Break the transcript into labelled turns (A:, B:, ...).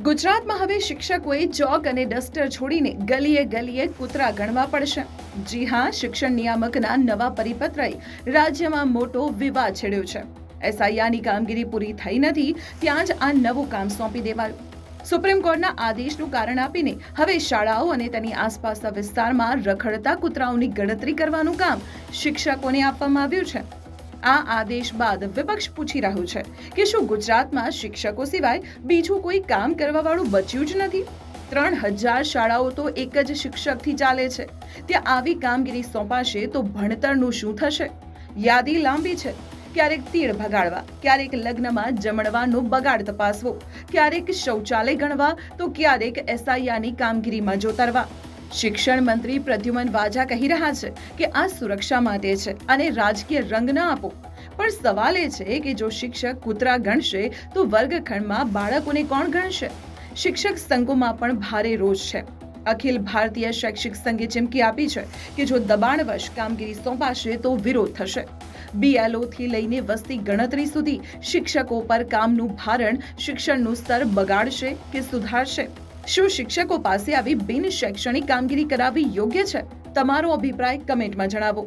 A: ગુજરાતમાં હવે શિક્ષકોએ ચોક અને ડસ્ટર છોડીને ગલીએ ગલીએ કૂતરા ગણવા પડશે। જી હા, શિક્ષણ નિયામકના નવા પરિપત્રએ રાજ્યમાં મોટો વિવાદ છેડ્યો છે। એસઆઈઆરની કામગીરી પૂરી થઈ નથી ત્યાં જ આ નવું કામ સોંપી દેવાયું। સુપ્રીમ કોર્ટના આદેશનું કારણ આપીને હવે શાળાઓ અને તેની આસપાસના વિસ્તારમાં રખડતા કૂતરાઓની ગણતરી કરવાનું કામ શિક્ષકોને આપવામાં આવ્યું છે। આ આદેશ બાદ વિપક્ષ પૂછી રહ્યું છે કે શું ગુજરાતમાં શિક્ષકો સિવાય બીજું કોઈ કામ કરવાવાળું બચ્યું જ નથી? 3000 શાળાઓ તો એક જ શિક્ષકથી ચાલે છે। ત્યાં આવી કામગીરી સોંપાશે તો ભણતરનું શું થશે? યાદી લાંબી છે। ક્યારેક તીડ ભગાડવા, ક્યારેક લગ્નમાં જમણવાનો બગાડ તપાસવો, ક્યારેક શૌચાલય ગણવા તો ક્યારેક એસઆઈઆરની કામગીરીમાં જોતરવા। શિક્ષણ મંત્રી પ્રદ્યુમન વાજા કહી રહ્યા છે કે આ સુરક્ષા માટે છે અને રાજકીય રંગ ન આપો। પણ સવાલ એ છે કે જો શિક્ષક કૂતરા ગણશે તો વર્ગખંડમાં બાળકોને કોણ ગણશે? શિક્ષક સંઘોમાં પણ ભારે રોષ છે। અખિલ ભારતીય શૈક્ષિક સંઘે ચીમકી આપી છે કે જો દબાણવશ કામગીરી સોંપાશે તો વિરોધ થશે। BLO થી લઈને વસ્તી ગણતરી સુધી શિક્ષકો પર કામનું ભારણ શિક્ષણનું સ્તર બગાડશે કે સુધારશે? શું શિક્ષકો પાસે આવી બિન શૈક્ષણિક કામગીરી કરાવવી યોગ્ય છે? તમારો અભિપ્રાય કમેન્ટમાં જણાવો।